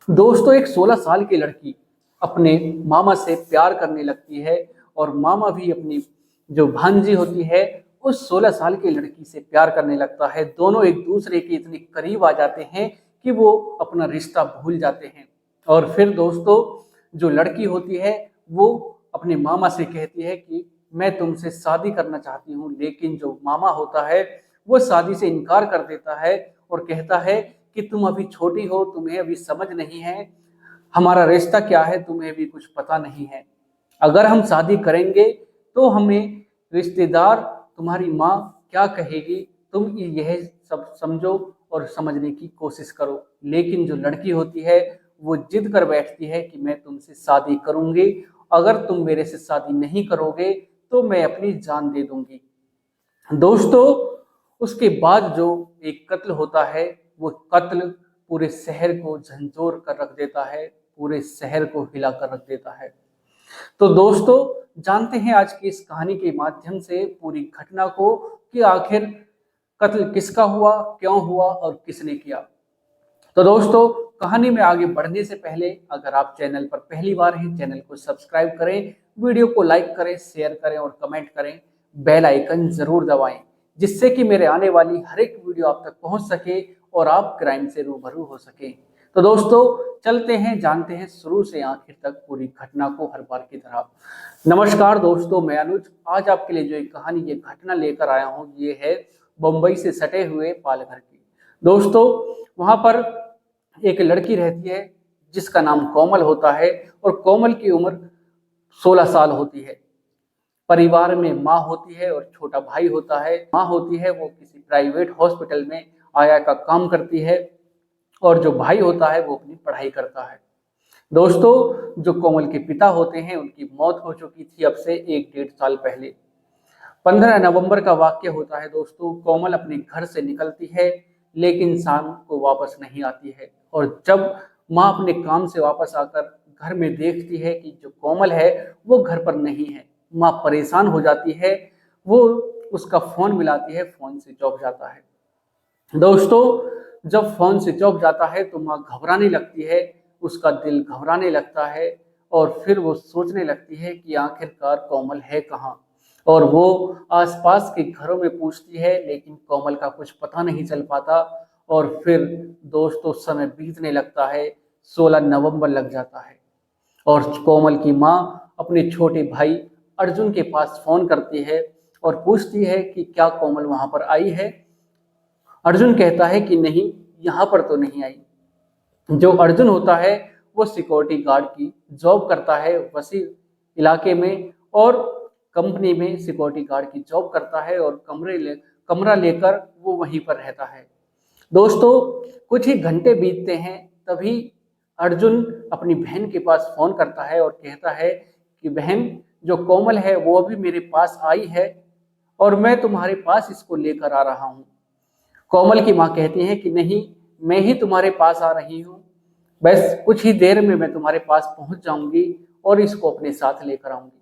दोस्तों, एक 16 साल की लड़की अपने मामा से प्यार करने लगती है और मामा भी अपनी जो भांजी होती है उस 16 साल की लड़की से प्यार करने लगता है। दोनों एक दूसरे के इतने करीब आ जाते हैं कि वो अपना रिश्ता भूल जाते हैं। और फिर दोस्तों, जो लड़की होती है वो अपने मामा से कहती है कि मैं तुमसे शादी करना चाहती हूँ, लेकिन जो मामा होता है वो शादी से इनकार कर देता है और कहता है कि तुम अभी छोटी हो, तुम्हें अभी समझ नहीं है हमारा रिश्ता क्या है, तुम्हें भी कुछ पता नहीं है। अगर हम शादी करेंगे तो हमें रिश्तेदार, तुम्हारी माँ क्या कहेगी, तुम यह सब समझो और समझने की कोशिश करो। लेकिन जो लड़की होती है वो जिद कर बैठती है कि मैं तुमसे शादी करूंगी, अगर तुम मेरे से शादी नहीं करोगे तो मैं अपनी जान दे दूंगी। दोस्तों, उसके बाद जो एक कत्ल होता है, वो कत्ल पूरे शहर को झंझोर कर रख देता है, पूरे शहर को हिला कर रख देता है। तो दोस्तों, जानते हैं आज की इस कहानी के माध्यम से पूरी घटना को कि आखिर कत्ल किसका हुआ, क्यों हुआ और किसने किया। तो दोस्तों, कहानी में आगे बढ़ने से पहले अगर आप चैनल पर पहली बार हैं, चैनल को सब्सक्राइब करें, वीडियो को लाइक करें, शेयर करें और कमेंट करें, बेल आइकन जरूर दबाएं, जिससे कि मेरे आने वाली हर एक वीडियो आप तक पहुंच सके और आप क्राइम से रूबरू हो सके। तो दोस्तों, चलते हैं, जानते हैं शुरू से आखिर तक पूरी घटना को हर बार की तरह। नमस्कार दोस्तों, मैं अनुज आज आपके लिए जो एक कहानी, ये घटना लेकर आया हूँ, ये है बम्बई से सटे हुए पालघर की। दोस्तों, वहां पर एक लड़की रहती है जिसका नाम कोमल होता है और कोमल की उम्र 16 साल होती है। परिवार में माँ होती है और छोटा भाई होता है। माँ होती है वो किसी प्राइवेट हॉस्पिटल में आया का काम करती है और जो भाई होता है वो अपनी पढ़ाई करता है। दोस्तों, जो कोमल के पिता होते हैं उनकी मौत हो चुकी थी अब से 1-1.5 साल पहले। 15 नवंबर का वाक्य होता है दोस्तों। कोमल अपने घर से निकलती है लेकिन शाम को वापस नहीं आती है और जब माँ अपने काम से वापस आकर घर में देखती है कि जो कोमल है वो घर पर नहीं है, माँ परेशान हो जाती है। वो उसका फोन मिलाती है, फोन स्विच ऑफ जाता है। दोस्तों, जब फोन स्विच ऑफ जाता है तो माँ घबराने लगती है, उसका दिल घबराने लगता है और फिर वो सोचने लगती है कि आखिरकार कोमल है कहाँ। और वो आसपास के घरों में पूछती है लेकिन कोमल का कुछ पता नहीं चल पाता। और फिर दोस्तों, समय बीतने लगता है, 16 नवंबर लग जाता है और कोमल की माँ अपने छोटे भाई अर्जुन के पास फोन करती है और पूछती है कि क्या कोमल वहां पर आई है। अर्जुन कहता है कि नहीं, यहाँ पर तो नहीं आई। जो अर्जुन होता है वो सिक्योरिटी गार्ड की जॉब करता है वसी इलाके में और कंपनी में सिक्योरिटी गार्ड की जॉब करता है और कमरा लेकर वो वहीं पर रहता है। दोस्तों, कुछ ही घंटे बीतते हैं, तभी अर्जुन अपनी बहन के पास फोन करता है और कहता है कि बहन, जो कोमल है वो अभी मेरे पास आई है और मैं तुम्हारे पास इसको लेकर आ रहा हूँ। कोमल की माँ कहती है कि नहीं, मैं ही तुम्हारे पास आ रही हूँ, बस कुछ ही देर में मैं तुम्हारे पास पहुंच जाऊंगी और इसको अपने साथ लेकर आऊंगी।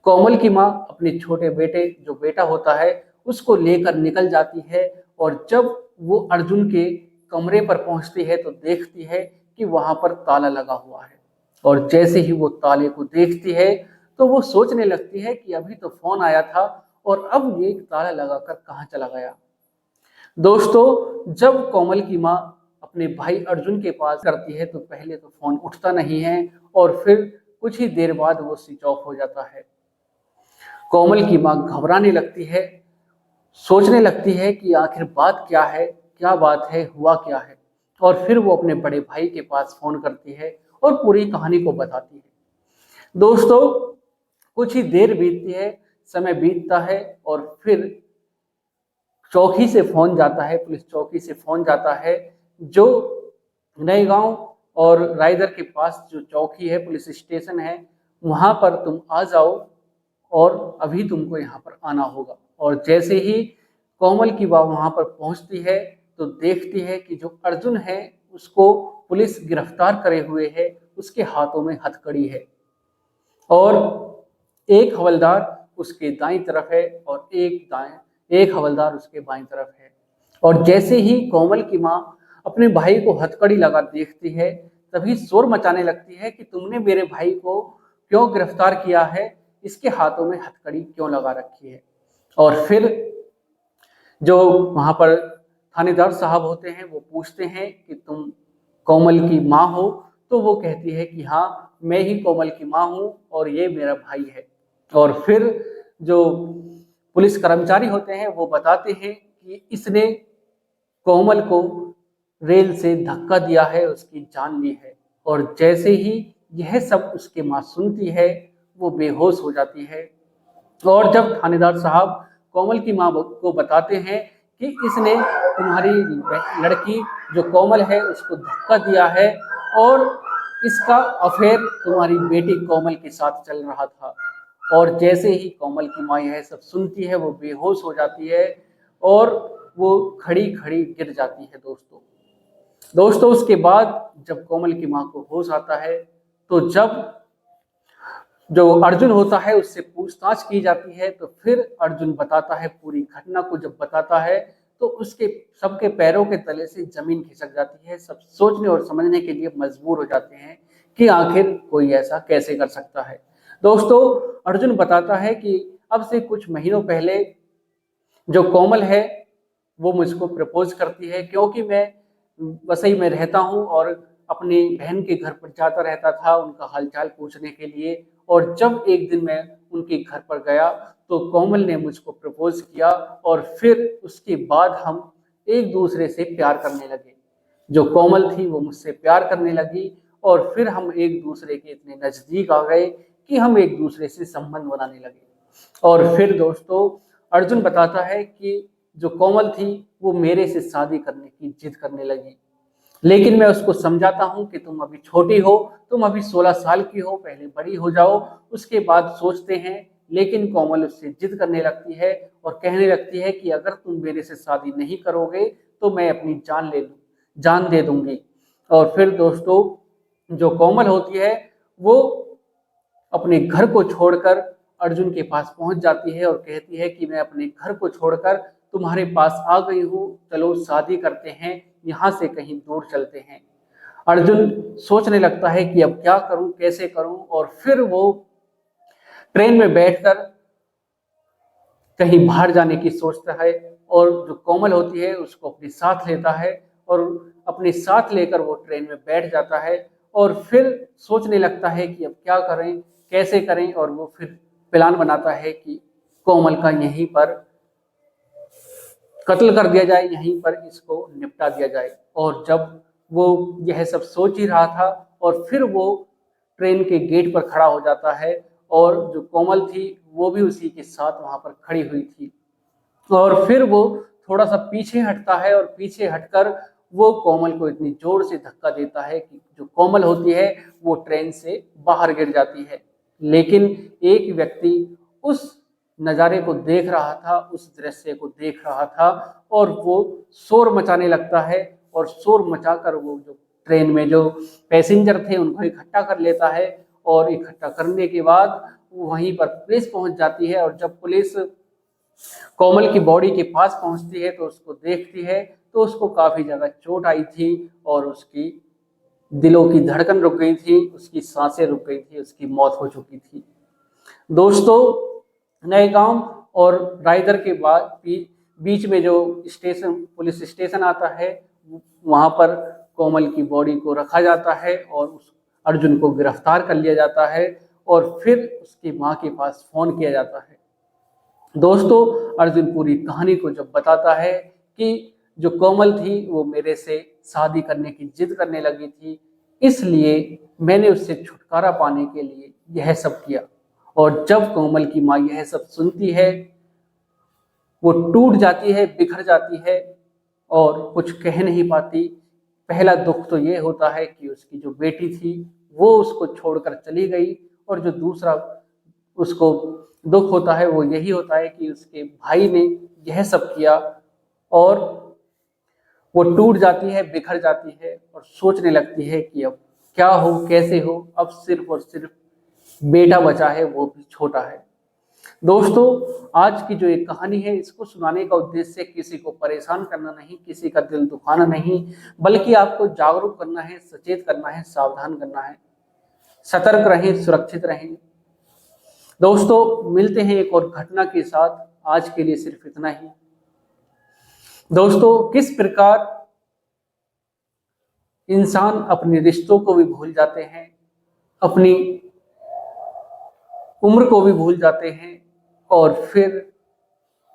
कोमल की माँ अपने छोटे बेटे, जो बेटा होता है, उसको लेकर निकल जाती है और जब वो अर्जुन के कमरे पर पहुंचती है तो देखती है कि वहां पर ताला लगा हुआ है। और जैसे ही वो ताले को देखती है तो वो सोचने लगती है कि अभी तो फोन आया था और अब ये ताला लगाकर कहाँ चला गया। दोस्तों, जब कोमल की माँ अपने भाई अर्जुन के पास करती है तो पहले तो फोन उठता नहीं है और फिर कुछ ही देर बाद वो स्विच ऑफ हो जाता है। कोमल की माँ घबराने लगती है, सोचने लगती है कि आखिर बात क्या है, क्या बात है, हुआ क्या है। और फिर वो अपने बड़े भाई के पास फोन करती है और पूरी कहानी को बताती है। दोस्तों, कुछ ही देर बीतती है, समय बीतता है और फिर चौकी से फोन जाता है, पुलिस चौकी से फोन जाता है, जो नए गांव और रायदर के पास जो चौकी है, पुलिस स्टेशन है, वहां पर तुम आ जाओ और अभी तुमको यहाँ पर आना होगा। और जैसे ही कोमल की माँ वहां पर पहुंचती है तो देखती है कि जो अर्जुन है उसको पुलिस गिरफ्तार करे हुए है, उसके हाथों में हथकड़ी है और एक हवलदार उसके दाईं तरफ है और एक हवलदार उसके बाईं तरफ है। और जैसे ही कोमल की माँ अपने भाई को हथकड़ी लगा देखती है तभी शोर मचाने लगती है कि तुमने मेरे भाई को क्यों गिरफ्तार किया है, इसके हाथों में हथकड़ी क्यों लगा रखी है। और फिर जो वहां पर थानेदार साहब होते हैं वो पूछते हैं कि तुम कोमल की माँ हो, तो वो कहती है कि हाँ, मैं ही कोमल की माँ हूँ और ये मेरा भाई है। और फिर जो पुलिस कर्मचारी होते हैं वो बताते हैं कि इसने कोमल को रेल से धक्का दिया है, उसकी जान ली है। और जैसे ही यह सब उसकी माँ सुनती है वो बेहोश हो जाती है। और जब थानेदार साहब कोमल की माँ को बताते हैं कि इसने तुम्हारी लड़की जो कोमल है उसको धक्का दिया है और इसका अफेयर तुम्हारी बेटी कोमल के साथ चल रहा था। और जैसे ही कोमल की माँ यह सब सुनती है वो बेहोश हो जाती है और वो खड़ी खड़ी गिर जाती है। दोस्तों उसके बाद जब कोमल की माँ को होश आता है तो जब जो अर्जुन होता है उससे पूछताछ की जाती है, तो फिर अर्जुन बताता है पूरी घटना को। जब बताता है तो उसके सबके पैरों के तले से जमीन खिसक जाती है। सब सोचने और समझने के लिए मजबूर हो जाते हैं कि आखिर कोई ऐसा कैसे कर सकता है। दोस्तों अर्जुन बताता है कि अब से कुछ महीनों पहले जो कोमल है वो मुझको प्रपोज करती है, क्योंकि मैं वसई में रहता हूँ और अपनी बहन के घर पर जाता रहता था उनका हालचाल पूछने के लिए। और जब एक दिन मैं उनके घर पर गया तो कोमल ने मुझको प्रपोज किया और फिर उसके बाद हम एक दूसरे से प्यार करने लगे। जो कोमल थी वो मुझसे प्यार करने लगी और फिर हम एक दूसरे के इतने नजदीक आ गए कि हम एक दूसरे से संबंध बनाने लगे। और फिर दोस्तों अर्जुन बताता है कि जो कोमल थी वो मेरे से शादी करने की जिद करने लगी, लेकिन मैं उसको समझाता हूँ कि तुम अभी छोटी हो, तुम अभी 16 साल की हो, पहले बड़ी हो जाओ उसके बाद सोचते हैं। लेकिन कोमल उससे जिद करने लगती है और कहने लगती है कि अगर तुम मेरे से शादी नहीं करोगे तो मैं अपनी जान दे दूंगी। और फिर दोस्तों जो कोमल होती है वो अपने घर को छोड़कर अर्जुन के पास पहुंच जाती है और कहती है कि मैं अपने घर को छोड़कर तुम्हारे पास आ गई हूँ, चलो शादी करते हैं, यहाँ से कहीं दूर चलते हैं। अर्जुन सोचने लगता है कि अब क्या करूं, कैसे करूं। और फिर वो ट्रेन में बैठकर कहीं बाहर जाने की सोचता है और जो कोमल होती है उसको अपने साथ लेता है और अपने साथ लेकर वो ट्रेन में बैठ जाता है और फिर सोचने लगता है कि अब क्या करें, कैसे करें। और वो फिर प्लान बनाता है कि कोमल का यहीं पर कत्ल कर दिया जाए, यहीं पर इसको निपटा दिया जाए। और जब वो यह सब सोच ही रहा था और फिर वो ट्रेन के गेट पर खड़ा हो जाता है और जो कोमल थी वो भी उसी के साथ वहां पर खड़ी हुई थी। और फिर वो थोड़ा सा पीछे हटता है और पीछे हटकर वो कोमल को इतनी जोर से धक्का देता है कि जो कोमल होती है वो ट्रेन से बाहर गिर जाती है। लेकिन एक व्यक्ति उस नज़ारे को देख रहा था, उस दृश्य को देख रहा था और वो शोर मचाने लगता है और शोर मचाकर वो जो ट्रेन में जो पैसेंजर थे उनको इकट्ठा कर लेता है। और इकट्ठा करने के बाद वहीं पर पुलिस पहुंच जाती है और जब पुलिस कोमल की बॉडी के पास पहुंचती है तो उसको देखती है तो उसको काफी जगह चोट आई थी और उसकी दिलों की धड़कन रुक गई थी, उसकी सांसें रुक गई थी, उसकी मौत हो चुकी थी। दोस्तों नए गांव और रायदर के बाद बीच में जो स्टेशन पुलिस स्टेशन आता है वहां पर कोमल की बॉडी को रखा जाता है और उस अर्जुन को गिरफ्तार कर लिया जाता है और फिर उसकी माँ के पास फोन किया जाता है। दोस्तों अर्जुन पूरी कहानी को जब बताता है कि जो कोमल थी वो मेरे से शादी करने की जिद करने लगी थी, इसलिए मैंने उससे छुटकारा पाने के लिए यह सब किया। और जब कोमल की माँ यह सब सुनती है वो टूट जाती है, बिखर जाती है और कुछ कह नहीं पाती। पहला दुख तो ये होता है कि उसकी जो बेटी थी वो उसको छोड़कर चली गई और जो दूसरा उसको दुख होता है वो यही होता है कि उसके भाई ने यह सब किया। और वो टूट जाती है, बिखर जाती है और सोचने लगती है कि अब क्या हो, कैसे हो। अब सिर्फ और सिर्फ बेटा बचा है, वो भी छोटा है। दोस्तों, आज की जो एक कहानी है, इसको सुनाने का उद्देश्य किसी को परेशान करना नहीं, किसी का दिल दुखाना नहीं, बल्कि आपको जागरूक करना है, सचेत करना है, सावधान करना है। सतर्क रहें, सुरक्षित रहें। दोस्तों, मिलते हैं एक और घटना के साथ। आज के लिए सिर्फ इतना ही। दोस्तों, किस प्रकार इंसान अपने रिश्तों को भी भूल जाते हैं, अपनी उम्र को भी भूल जाते हैं, और फिर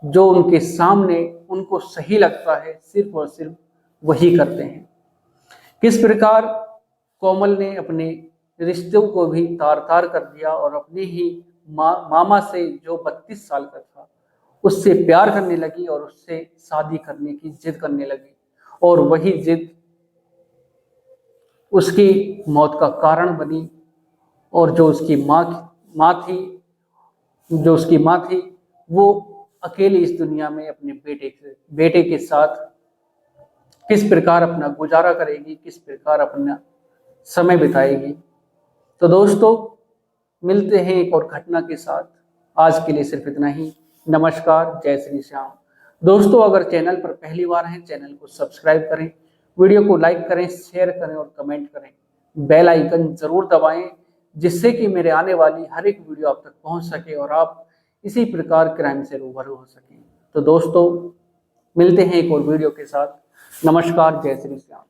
जो उनके सामने उनको सही लगता है सिर्फ और सिर्फ वही करते हैं। किस प्रकार कोमल ने अपने रिश्तों को भी तार तार कर दिया और अपने ही मामा से, जो 32 साल का था, उससे प्यार करने लगी और उससे शादी करने की जिद करने लगी, और वही जिद उसकी मौत का कारण बनी। और जो उसकी माँ थी, वो अकेली इस दुनिया में अपने बेटे के साथ किस प्रकार अपना गुजारा करेगी, किस प्रकार अपना समय बिताएगी। तो दोस्तों, मिलते हैं एक और घटना के साथ। आज के लिए सिर्फ इतना ही। नमस्कार, जय श्री श्याम। दोस्तों, अगर चैनल पर पहली बार हैं, चैनल को सब्सक्राइब करें, वीडियो को लाइक करें, शेयर करें और कमेंट करें। बेल आइकन जरूर दबाएं, जिससे कि मेरे आने वाली हर एक वीडियो आप तक पहुंच सके और आप इसी प्रकार क्राइम से रूबरू हो सकें। तो दोस्तों, मिलते हैं एक और वीडियो के साथ। नमस्कार, जय श्री श्याम।